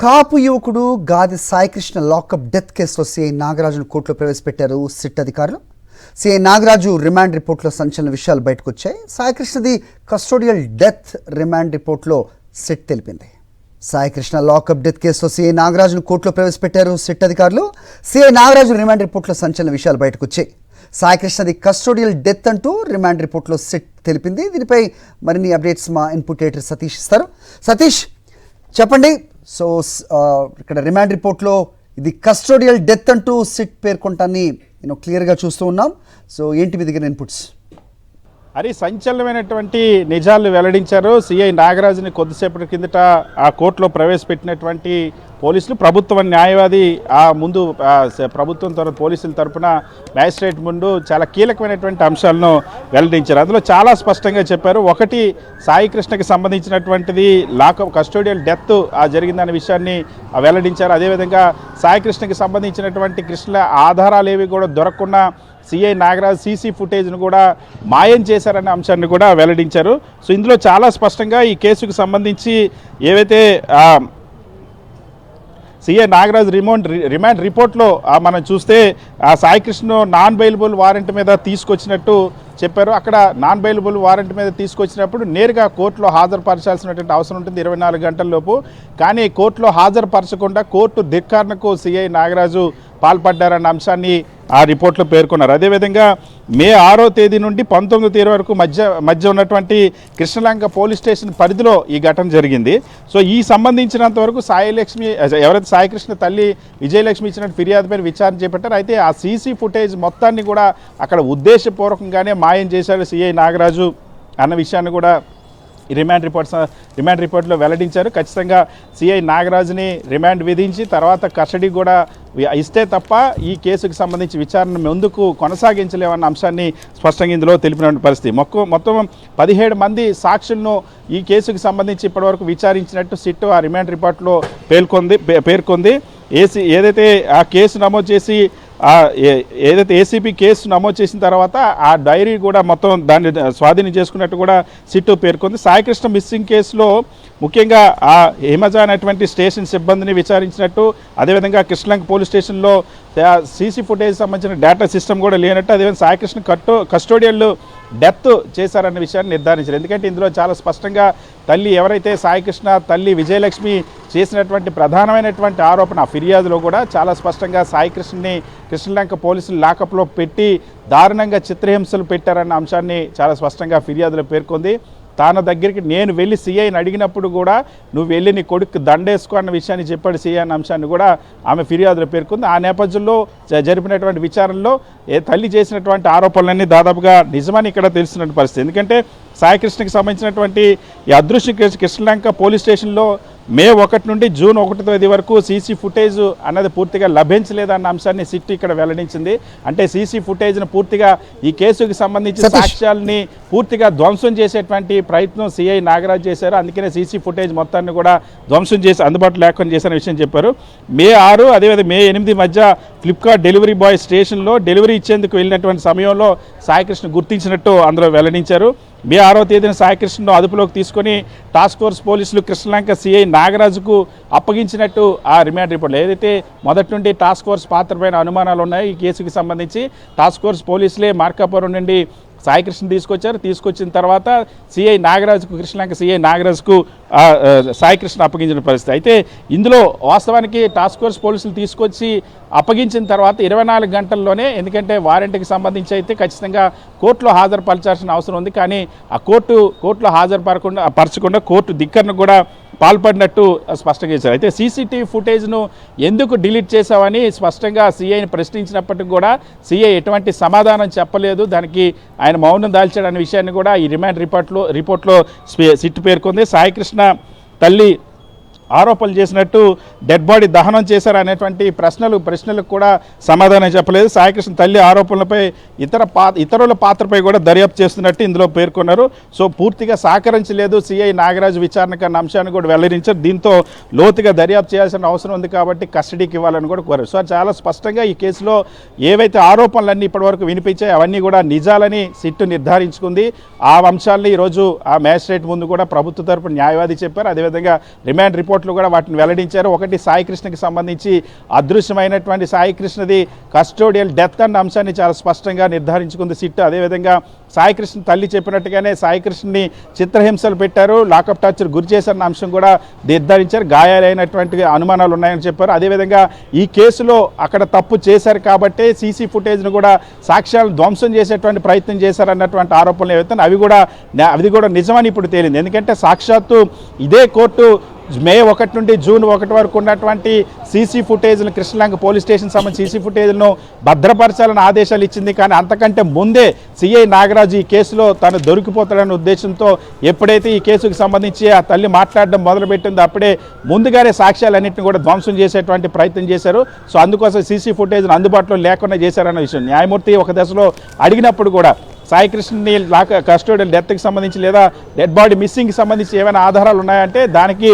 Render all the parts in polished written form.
కాపు యువకుడు Gadi Saikrishna lockup death కేసులో CI నాగరాజును కోర్టులో ప్రవేశపెట్టారు సిట్ అధికారులు. సిఐ నాగరాజు రిమాండ్ రిపోర్ట్లో సంచలన విషయాలు బయటకు వచ్చాయి. సాయికృష్ణది కస్టోడియల్ డెత్ రిమాండ్ రిపోర్ట్లో సిట్ తెలిపింది. సాయికృష్ణ లాకప్ డెత్ కేసులో సిఐ నాగరాజును కోర్టులో ప్రవేశపెట్టారు సిట్ అధికారులు. సిఐ నాగరాజు రిమాండ్ రిపోర్ట్లో సంచలన విషయాలు బయటకు వచ్చాయి. సాయికృష్ణది కస్టోడియల్ డెత్ అంటూ రిమాండ్ రిపోర్ట్లో సిట్ తెలిపింది. దీనిపై మరిన్ని అప్డేట్స్ మా ఇన్పుట్ ఎడిటర్ సతీష్ ఇస్తారు. సతీష్ చెప్పండి. సో ఇక్కడ రిమాండ్ రిపోర్ట్లో ఇది కస్టోడియల్ డెత్ అంటూ సిట్ పేర్కొంటాన్ని క్లియర్గా చూస్తూ ఉన్నాం. సో ఏంటి మీ దగ్గర ఇన్పుట్స్? అది సంచలనమైనటువంటి నిజాలు వెల్లడించారు. సిఐ నాగరాజుని కొద్దిసేపటి కిందట ఆ కోర్టులో ప్రవేశపెట్టినటువంటి పోలీసులు, ప్రభుత్వ న్యాయవాది ఆ ముందు ప్రభుత్వం తరఫు పోలీసుల తరఫున మ్యాజిస్ట్రేట్ ముందు చాలా కీలకమైనటువంటి అంశాలను వెల్లడించారు. అందులో చాలా స్పష్టంగా చెప్పారు. ఒకటి, సాయికృష్ణకి సంబంధించినటువంటిది లాకప్ కస్టోడియల్ డెత్ జరిగిందనే విషయాన్ని వెల్లడించారు. అదేవిధంగా సాయికృష్ణకి సంబంధించినటువంటి కృష్ణ ఆధారాలు ఏవి కూడా దొరకకుండా సిఐ నాగరాజ్ సీసీ ఫుటేజ్ను కూడా మాయం చేశారనే అంశాన్ని కూడా వెల్లడించారు. సో ఇందులో చాలా స్పష్టంగా ఈ కేసుకు సంబంధించి ఏవైతే సిఐ నాగరాజ్ రిమాండ్ రిపోర్ట్లో మనం చూస్తే సాయికృష్ణ నాన్ బెయిలబుల్ వారెంట్ మీద తీసుకొచ్చినట్టు చెప్పారు. అక్కడ నాన్ బెయిలబుల్ వారెంట్ మీద తీసుకొచ్చినప్పుడు నేరుగా కోర్టులో హాజరుపరచాల్సినటువంటి అవసరం ఉంటుంది 24 గంటల లోపు. కానీ కోర్టులో హాజరుపరచకుండా కోర్టు ధిక్కారణకు సిఐ నాగరాజు పాల్పడ్డారన్న అంశాన్ని ఆ రిపోర్ట్లో పేర్కొన్నారు. అదేవిధంగా మే 6వ తేదీ నుండి 19వ తేదీ వరకు మధ్య ఉన్నటువంటి కృష్ణలంక పోలీస్ స్టేషన్ పరిధిలో ఈ ఘటన జరిగింది. సో ఈ సంబంధించినంత వరకు సాయిలక్ష్మి ఎవరైతే సాయికృష్ణ తల్లి విజయలక్ష్మి ఇచ్చిన ఫిర్యాదు పైన విచారణ చేపట్టారు. అయితే ఆ సీసీ ఫుటేజ్ మొత్తాన్ని కూడా అక్కడ ఉద్దేశపూర్వకంగానే మాయం చేశారు సిఐ నాగరాజు అన్న విషయాన్ని కూడా రిమాండ్ రిపోర్ట్లో వెల్లడించారు. ఖచ్చితంగా సిఐ నాగరాజుని రిమాండ్ విధించి తర్వాత కస్టడీ కూడా ఇస్తే తప్ప ఈ కేసుకు సంబంధించి విచారణ ముందుకు కొనసాగించలేమన్న అంశాన్ని స్పష్టంగా ఇందులో తెలిపిన పరిస్థితి. మొత్తం 17 మంది సాక్షులను ఈ కేసుకు సంబంధించి ఇప్పటివరకు విచారించినట్టు సిట్ ఆ రిమాండ్ రిపోర్ట్లో పేర్కొంది. ఏదైతే ఆ కేసు నమోదు చేసి ఏదైతే ఏసీపీ కేసు నమోదు చేసిన తర్వాత ఆ డైరీ కూడా మొత్తం దాన్ని స్వాధీనం చేసుకున్నట్టు కూడా సిట్టు పేర్కొంది. సాయికృష్ణ మిస్సింగ్ కేసులో ముఖ్యంగా ఆ హిమజ అనేటువంటి స్టేషన్ సిబ్బందిని విచారించినట్టు, అదేవిధంగా కృష్ణలంక పోలీస్ స్టేషన్లో సీసీ ఫుటేజ్ సంబంధించిన డేటా సిస్టమ్ కూడా లేనట్టు, అదేవిధంగా సాయికృష్ణ కస్టోడియల్ డెత్ చేశారన్న విషయాన్ని నిర్ధారించారు. ఎందుకంటే ఇందులో చాలా స్పష్టంగా తల్లి ఎవరైతే సాయికృష్ణ తల్లి విజయలక్ష్మి చేసినటువంటి ప్రధానమైనటువంటి ఆరోపణ ఫిర్యాదులో కూడా చాలా స్పష్టంగా సాయికృష్ణని కృష్ణలంక పోలీసులు లాకప్లో పెట్టి దారుణంగా చిత్రహింసలు పెట్టారన్న అంశాన్ని చాలా స్పష్టంగా ఫిర్యాదులో పేర్కొంది. తన దగ్గరికి నేను వెళ్ళి సిఐని అడిగినప్పుడు కూడా నువ్వు వెళ్ళి నీ కొడుకు దండేసుకో అన్న విషయాన్ని చెప్పాడు సిఐ అన్న అంశాన్ని కూడా ఆమె ఫిర్యాదులో పేర్కొంది. ఆ నేపథ్యంలో జరిపినటువంటి విచారణలో తల్లి చేసినటువంటి ఆరోపణలన్నీ దాదాపుగా నిజమని ఇక్కడ తెలిసినటువంటి పరిస్థితి. ఎందుకంటే సాయికృష్ణకి సంబంధించినటువంటి ఈ అదృశ్య కేసు కృష్ణలంక పోలీస్ స్టేషన్లో మే 1 నుండి జూన్ 1వ తేదీ వరకు సీసీ ఫుటేజ్ అన్నది పూర్తిగా లభించలేదన్న అంశాన్ని సిట్ ఇక్కడ వెల్లడించింది. అంటే సీసీ ఫుటేజ్ను పూర్తిగా ఈ కేసుకు సంబంధించిన సాక్ష్యాలని పూర్తిగా ధ్వంసం చేసేటువంటి ప్రయత్నం సిఐ నాగరాజ్ చేశారు. అందుకనే సీసీ ఫుటేజ్ మొత్తాన్ని కూడా ధ్వంసం చేసి అందుబాటులో లేకుండా చేసిన విషయం చెప్పారు. మే 6 అదేవిధంగా మే 8 మధ్య ఫ్లిప్కార్ట్ డెలివరీ బాయ్ స్టేషన్లో డెలివరీ ఇచ్చేందుకు వెళ్ళినటువంటి సమయంలో సాయికృష్ణ గుర్తించినట్టు అందులో వెల్లడించారు. మే 6వ తేదీన సాయికృష్ణను అదుపులోకి తీసుకొని టాస్క్ ఫోర్స్ పోలీసులు కృష్ణలంక సిఐ నాగరాజుకు అప్పగించినట్టు ఆ రిమాండ్ రిపోర్ట్లో ఏదైతే మొదటి నుండి టాస్క్ ఫోర్స్ పాత్రపైన అనుమానాలు ఉన్నాయో ఈ కేసుకి సంబంధించి టాస్క్ ఫోర్స్ పోలీసులే మార్కాపురం నుండి సాయికృష్ణ తీసుకొచ్చిన తర్వాత సిఐ నాగరాజుకు కృష్ణలంక సిఐ నాగరాజుకు సాయికృష్ణ అప్పగించిన పరిస్థితి. అయితే ఇందులో వాస్తవానికి టాస్క్ ఫోర్స్ పోలీసులు తీసుకొచ్చి అప్పగించిన తర్వాత 24 గంటల్లోనే, ఎందుకంటే వారెంట్కి సంబంధించి అయితే ఖచ్చితంగా కోర్టులో హాజరుపరచాల్సిన అవసరం ఉంది. కానీ ఆ కోర్టులో పరచకుండా కోర్టు ధిక్కరణ కూడా పాల్పడినట్టు స్పష్టంగా చేశారు. అయితే సీసీటీవీ ఫుటేజ్ను ఎందుకు డిలీట్ చేశామని స్పష్టంగా సిఐని ప్రశ్నించినప్పటికీ కూడా సిఐ ఎటువంటి సమాధానం చెప్పలేదు. దానికి ఆయన మౌనం దాల్చాడనే విషయాన్ని కూడా ఈ రిమాండ్ రిపోర్ట్లో సిట్ పేర్కొంది. సాయికృష్ణ తల్లి ఆరోపణలు చేసినట్టు డెడ్ బాడీ దహనం చేశారు అనేటువంటి ప్రశ్నలకు కూడా సమాధానం చెప్పలేదు. సాయికృష్ణ తల్లి ఆరోపణలపై ఇతరుల పాత్రపై కూడా దర్యాప్తు చేస్తున్నట్టు ఇందులో పేర్కొన్నారు. సో పూర్తిగా సహకరించలేదు సిఐ నాగరాజు విచారణకు అన్న అంశాన్ని కూడా వెల్లడించారు. దీంతో లోతుగా దర్యాప్తు చేయాల్సిన అవసరం ఉంది కాబట్టి కస్టడీకి ఇవ్వాలని కూడా కోరారు. సో చాలా స్పష్టంగా ఈ కేసులో ఏవైతే ఆరోపణలన్నీ ఇప్పటివరకు వినిపించాయో అవన్నీ కూడా నిజాలని సిట్టు నిర్ధారించుకుంది. ఆ అంశాలని ఈరోజు ఆ మ్యాజిస్ట్రేట్ ముందు కూడా ప్రభుత్వ తరపున న్యాయవాది చెప్పారు. అదేవిధంగా రిమాండ్ రిపోర్ట్ రిపోర్ట్లు కూడా వాటిని వెల్లడించారు. ఒకటి సాయికృష్ణకి సంబంధించి అదృశ్యమైనటువంటి సాయికృష్ణది కస్టోడియల్ డెత్ అన్న అంశాన్ని చాలా స్పష్టంగా నిర్ధారించుకుంది సిట్. అదేవిధంగా సాయికృష్ణ తల్లి చెప్పినట్టుగానే సాయికృష్ణని చిత్రహింసలు పెట్టారు, లాకప్ టార్చర్ గురి చేశారన్న అంశం కూడా నిర్ధారించారు. గాయాలైనటువంటి అనుమానాలు ఉన్నాయని చెప్పారు. అదేవిధంగా ఈ కేసులో అక్కడ తప్పు చేశారు కాబట్టి సీసీ ఫుటేజ్ను కూడా సాక్ష్యాలను ధ్వంసం చేసేటువంటి ప్రయత్నం చేశారన్నటువంటి ఆరోపణలు ఏవైతే అది కూడా నిజమని ఇప్పుడు తేలింది. ఎందుకంటే సాక్షాత్తు ఇదే కోర్టు మే 1 నుండి జూన్ 1 వరకు ఉన్నటువంటి సీసీ ఫుటేజ్ను కృష్ణలంక పోలీస్ స్టేషన్ సంబంధించి సీసీ ఫుటేజ్ను భద్రపరచాలని ఆదేశాలు ఇచ్చింది. కానీ అంతకంటే ముందే సిఐ నాగరాజు ఈ కేసులో తను దొరికిపోతాడనే ఉద్దేశంతో ఎప్పుడైతే ఈ కేసుకు సంబంధించి ఆ తల్లి మాట్లాడడం మొదలుపెట్టిందో అప్పుడే ముందుగానే సాక్ష్యాలన్నింటినీ కూడా ధ్వంసం చేసేటువంటి ప్రయత్నం చేశారు. సో అందుకోసం సీసీ ఫుటేజ్ను అందుబాటులో లేకుండా చేశారన్న విషయం న్యాయమూర్తి ఒక దశలో అడిగినప్పుడు కూడా సాయికృష్ణని కస్టోడియల్ డెత్కి సంబంధించి లేదా డెడ్ బాడీ మిస్సింగ్కి సంబంధించి ఏమైనా ఆధారాలు ఉన్నాయంటే దానికి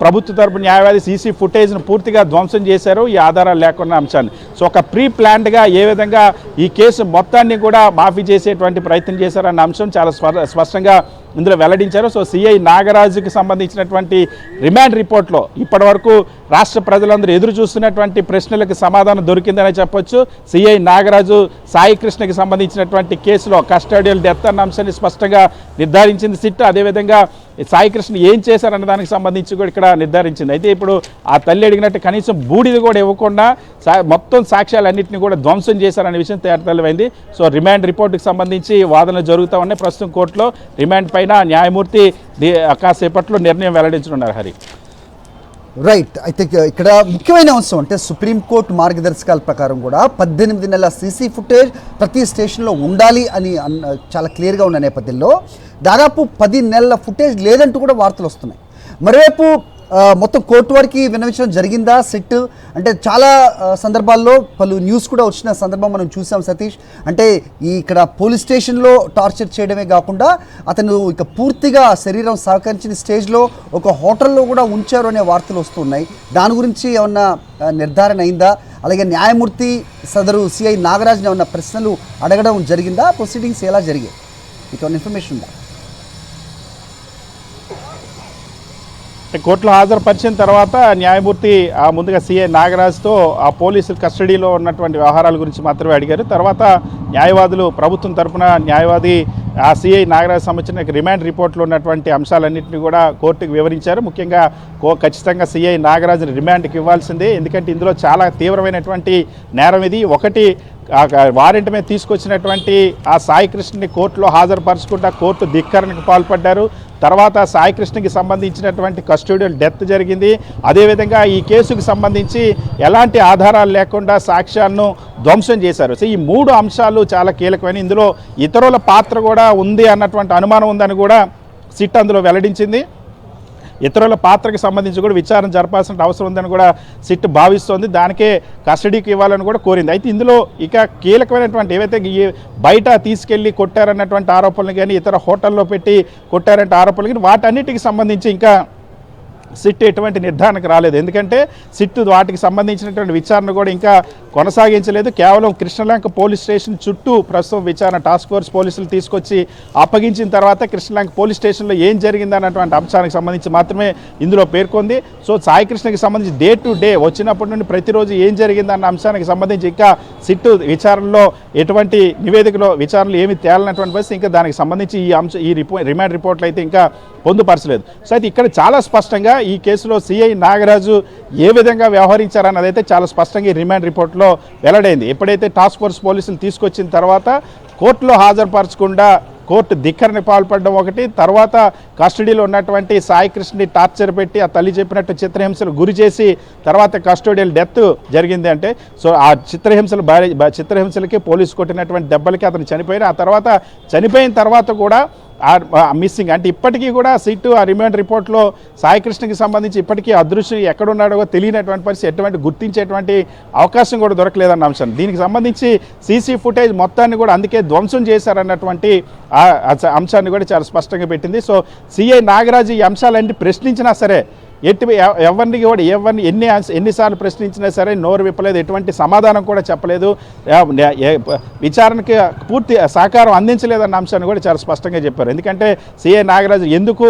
ప్రభుత్వ తరపు న్యాయవాది సీసీ ఫుటేజ్ను పూర్తిగా ధ్వంసం చేశారు ఈ ఆధారాలు లేకున్న అంశాన్ని. సో ఒక ప్రీ ప్లాన్డ్గా ఏ విధంగా ఈ కేసు మొత్తాన్ని కూడా మాఫీ చేసేటువంటి ప్రయత్నం చేశారన్న అంశం చాలా స్పష్టంగా ఇందులో వెల్లడించారు. సో సిఐ నాగరాజుకి సంబంధించినటువంటి రిమాండ్ రిపోర్ట్లో ఇప్పటివరకు రాష్ట్ర ప్రజలందరూ ఎదురు చూస్తున్నటువంటి ప్రశ్నలకు సమాధానం దొరికిందని చెప్పొచ్చు. సిఐ నాగరాజు సాయికృష్ణకి సంబంధించినటువంటి కేసులో కస్టోడియల్ డెత్ అన్న అంశాన్ని స్పష్టంగా నిర్ధారించింది సిట్. అదేవిధంగా సాయికృష్ణ ఏం చేశారన్న దానికి సంబంధించి కూడా ఇక్కడ నిర్ధారించింది. అయితే ఇప్పుడు ఆ తల్లి అడిగినట్టు కనీసం బూడిది కూడా ఇవ్వకుండా మొత్తం సాక్ష్యాలన్నింటినీ కూడా ధ్వంసం చేశారనే విషయం తేటతెల్లమైంది. సో రిమాండ్ రిపోర్టుకి సంబంధించి వాదనలు జరుగుతూ ఉన్నాయి. ప్రస్తుతం కోర్టులో రిమాండ్ పైన న్యాయమూర్తి కాసేపట్లో నిర్ణయం వెల్లడించనున్నారు. హరి రైట్. అయితే ఇక్కడ ముఖ్యమైన అంశం అంటే సుప్రీంకోర్టు మార్గదర్శకాల ప్రకారం కూడా 18 నెలల సీసీ ఫుటేజ్ ప్రతి స్టేషన్లో ఉండాలి అని చాలా క్లియర్గా ఉన్న నేపథ్యంలో దాదాపు 10 నెలల ఫుటేజ్ లేదంటూ కూడా వార్తలు వస్తున్నాయి. మరోవైపు మొత్తం కోర్టు వారికి విన్నవించడం జరిగిందా సిట్ అంటే చాలా సందర్భాల్లో పలు న్యూస్ కూడా వచ్చిన సందర్భం మనం చూసాం సతీష్. అంటే ఇక్కడ పోలీస్ స్టేషన్లో టార్చర్ చేయడమే కాకుండా అతను ఇక పూర్తిగా శరీరం సహకరించిన స్టేజ్లో ఒక హోటల్లో కూడా ఉంచారు అనే వార్తలు వస్తున్నాయి. దాని గురించి ఏమన్నా నిర్ధారణ అయిందా? అలాగే న్యాయమూర్తి సదరు సిఐ నాగరాజ్ని ఏమన్నా ప్రశ్నలు అడగడం జరిగిందా? ప్రొసీడింగ్స్ ఎలా జరిగాయి? మీకు ఏమన్నా ఇన్ఫర్మేషన్ ఉందా? కోర్టులో హాజరుపరిచిన తర్వాత న్యాయమూర్తి ముందుగా సిఐ నాగరాజ్తో ఆ పోలీసుల కస్టడీలో ఉన్నటువంటి వ్యవహారాల గురించి మాత్రమే అడిగారు. తర్వాత న్యాయవాదులు ప్రభుత్వం తరపున న్యాయవాది ఆ సిఐ నాగరాజ్ సంబంధించిన రిమాండ్ రిపోర్ట్లో ఉన్నటువంటి అంశాలన్నింటినీ కూడా కోర్టుకు వివరించారు. ముఖ్యంగా ఖచ్చితంగా సిఐ నాగరాజ్ని రిమాండ్కి ఇవ్వాల్సిందే. ఎందుకంటే ఇందులో చాలా తీవ్రమైనటువంటి నేరం ఇది. ఒకటి వారెంట్ మీద తీసుకొచ్చినటువంటి ఆ సాయికృష్ణని కోర్టులో హాజరుపరచకుండా కోర్టు ధిక్కరణకు పాల్పడ్డారు. తర్వాత సాయికృష్ణకి సంబంధించినటువంటి కస్టోడియల్ డెత్ జరిగింది. అదేవిధంగా ఈ కేసుకు సంబంధించి ఎలాంటి ఆధారాలు లేకుండా సాక్ష్యాలను ధ్వంసం చేశారు. సో ఈ 3 అంశాలు చాలా కీలకమైన. ఇందులో ఇతరుల పాత్ర కూడా ఉంది అన్నటువంటి అనుమానం ఉందని కూడా సిట్ అందులో వెల్లడించింది. ఇతరుల పాత్రకి సంబంధించి కూడా విచారణ జరపాల్సిన అవసరం ఉందని కూడా సిట్ భావిస్తోంది. దానికే కస్టడీకి ఇవ్వాలని కూడా కోరింది. అయితే ఇందులో ఇక కీలకమైనటువంటి ఏవైతే బయట తీసుకెళ్ళి కొట్టారన్నటువంటి ఆరోపణలు కానీ ఇతర హోటల్లో పెట్టి కొట్టారంటే ఆరోపణలు కానీ వాటన్నిటికి సంబంధించి ఇంకా సిట్ ఎటువంటి నిర్ధారణకు రాలేదు. ఎందుకంటే సిట్ వాటికి సంబంధించినటువంటి విచారణ కూడా ఇంకా కొనసాగించలేదు. కేవలం కృష్ణలంక పోలీస్ స్టేషన్ చుట్టూ ప్రస్తుతం విచారణ టాస్క్ ఫోర్స్ పోలీసులు తీసుకొచ్చి అప్పగించిన తర్వాత కృష్ణలంక పోలీస్ స్టేషన్లో ఏం జరిగిందన్నటువంటి అంశానికి సంబంధించి మాత్రమే ఇందులో పేర్కొంది. సో సాయికృష్ణకి సంబంధించి డే టు డే వచ్చినప్పటి నుండి ప్రతిరోజు ఏం జరిగిందన్న అంశానికి సంబంధించి ఇంకా సిట్ విచారణలో ఎటువంటి నివేదికలో విచారణలు ఏమి తేలనటువంటి పరిస్థితి ఇంకా దానికి సంబంధించి ఈ రిమాండ్ రిపోర్ట్లు అయితే ఇంకా పొందుపరచలేదు. సో అయితే ఇక్కడ చాలా స్పష్టంగా ఈ కేసులో సిఐ నాగరాజు ఏ విధంగా వ్యవహరించారన్నది అయితే చాలా స్పష్టంగా ఈ రిమాండ్ రిపోర్ట్లో వెల్లడైంది. ఎప్పుడైతే టాస్క్ ఫోర్స్ పోలీసులు తీసుకొచ్చిన తర్వాత కోర్టులో హాజరుపరచకుండా కోర్టు ధిక్కరణ పాల్పడడం ఒకటి, తర్వాత కస్టడీలో ఉన్నటువంటి సాయికృష్ణని టార్చర్ పెట్టి ఆ తల్లి చెప్పినట్టు చిత్రహింసలు గురి చేసి తర్వాత కస్టోడియల్ డెత్ జరిగింది. అంటే సో ఆ చిత్రహింసలకి పోలీసు కొట్టినటువంటి దెబ్బలకి అతను చనిపోయారు. ఆ తర్వాత చనిపోయిన తర్వాత కూడా మిస్సింగ్ అంటే ఇప్పటికీ కూడా సిట్ ఆ రిమాండ్ రిపోర్ట్లో సాయికృష్ణకి సంబంధించి ఇప్పటికీ అదృశ్యం ఎక్కడున్నాడో తెలియనటువంటి పరిస్థితి, ఎటువంటి గుర్తించేటువంటి అవకాశం కూడా దొరకలేదన్న అంశం. దీనికి సంబంధించి సీసీ ఫుటేజ్ మొత్తాన్ని కూడా అందుకే ధ్వంసం చేశారన్నటువంటి అంశాన్ని కూడా చాలా స్పష్టంగా పెట్టింది. సో సిఐ నాగరాజు ఈ అంశాలన్నీ ప్రశ్నించినా సరే ఎవరిని కూడా ఎన్నిసార్లు ప్రశ్నించినా సరే నోరు విప్పలేదు, ఎటువంటి సమాధానం కూడా చెప్పలేదు, విచారణకి పూర్తి సహకారం అందించలేదన్న అంశాన్ని కూడా చాలా స్పష్టంగా చెప్పారు. ఎందుకంటే సిఐ నాగరాజు ఎందుకు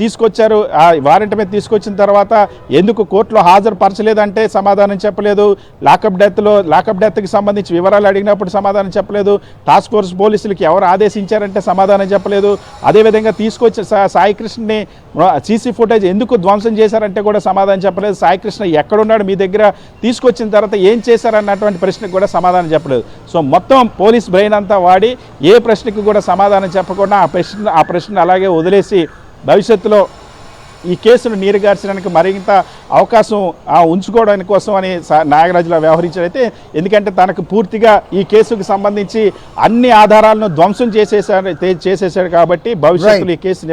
తీసుకొచ్చారు. ఆ వారెంట్ మీద తీసుకొచ్చిన తర్వాత ఎందుకు కోర్టులో హాజరుపరచలేదంటే సమాధానం చెప్పలేదు. లాకప్ డెత్కి సంబంధించి వివరాలు అడిగినప్పుడు సమాధానం చెప్పలేదు. టాస్క్ ఫోర్స్ పోలీసులకి ఎవరు ఆదేశించారంటే సమాధానం చెప్పలేదు. అదేవిధంగా తీసుకొచ్చిన సాయికృష్ణని సీసీ ఫుటేజ్ ఎందుకు ధ్వంసం చేశారంటే కూడా సమాధానం చెప్పలేదు. సాయికృష్ణ ఎక్కడున్నాడు, మీ దగ్గర తీసుకొచ్చిన తర్వాత ఏం చేశారన్నటువంటి ప్రశ్నకు కూడా సమాధానం చెప్పలేదు. సో మొత్తం పోలీస్ బ్రెయిన్ అంతా వాడి ఏ ప్రశ్నకు కూడా సమాధానం చెప్పకుండా ఆ ప్రశ్న అలాగే వదిలేసి భవిష్యత్తులో ఈ కేసును నీరుగార్చడానికి మరింత అవకాశం ఉంచుకోవడానికి కోసం అని నాగరాజులా వ్యవహరించారైతే, ఎందుకంటే తనకు పూర్తిగా ఈ కేసుకు సంబంధించి అన్ని ఆధారాలను ధ్వంసం చేసేసాడు కాబట్టి భవిష్యత్తులో ఈ కేసు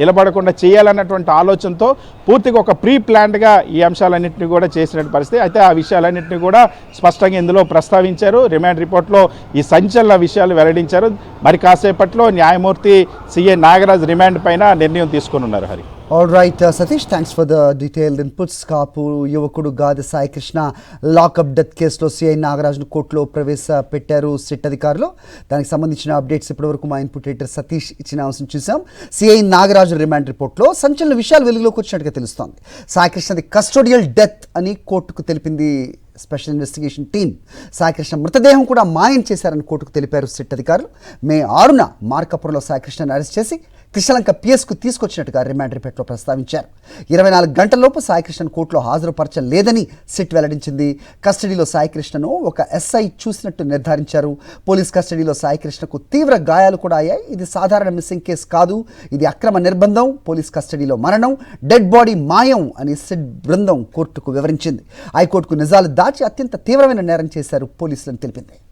నిలబడకుండా చేయాలన్నటువంటి ఆలోచనతో పూర్తిగా ఒక ప్రీ ప్లాన్డ్గా ఈ అంశాలన్నింటినీ కూడా చేసినట్టు పరిస్థితి. అయితే ఆ విషయాలన్నింటినీ కూడా స్పష్టంగా ఇందులో ప్రస్తావించారు. రిమాండ్ రిపోర్ట్లో ఈ సంచలన విషయాలు వెల్లడించారు. మరి కాసేపట్లో న్యాయమూర్తి సిఏ నాగరాజ్ రిమాండ్ పైన నిర్ణయం తీసుకొని ఉన్నారు. Hari. All right Satish, thanks for the detailed inputs. Kapu యువకుడు గాది సాయికృష్ణ లాకప్ డెత్ కేసులో సిఐ నాగరాజును కోర్టులో ప్రవేశపెట్టారు సిట్ అధికారులు. దానికి సంబంధించిన అప్డేట్స్ ఇప్పటివరకు మా ఇన్పుట్ ఎడిటర్ సతీష్ ఇచ్చిన అంశం చూసాం. సిఐ నాగరాజు రిమాండ్ రిపోర్ట్లో సంచలన విషయాలు వెలుగులోకి వచ్చినట్టుగా తెలుస్తోంది. సాయికృష్ణది కస్టోడియల్ డెత్ అని కోర్టుకు తెలిపింది స్పెషల్ ఇన్వెస్టిగేషన్ టీం. సాయికృష్ణ మృతదేహం కూడా మాయం చేశారని కోర్టుకు తెలిపారు సిట్ అధికారులు. మే 6న మార్కాపురంలో సాయికృష్ణను అరెస్ట్ చేసి కృష్ణలంక పిఎస్కు తీసుకొచ్చినట్టుగా రిమాండ్ రిపోర్ట్లో ప్రస్తావించారు. 24 గంటల్లోపు సాయికృష్ణను కోర్టులో హాజరుపరచలేదని సిట్ వెల్లడించింది. కస్టడీలో సాయికృష్ణను ఒక ఎస్ఐ చూసినట్టు నిర్ధారించారు. పోలీస్ కస్టడీలో సాయికృష్ణకు తీవ్ర గాయాలు కూడా అయ్యాయి. ఇది సాధారణ మిస్సింగ్ కేసు కాదు, ఇది అక్రమ నిర్బంధం, పోలీస్ కస్టడీలో మరణం, డెడ్ బాడీ మాయం అని సిట్ బృందం కోర్టుకు వివరించింది. హైకోర్టుకు నిజాలు దాచి అత్యంత తీవ్రమైన నేరం చేశారు పోలీసులను తెలిపింది.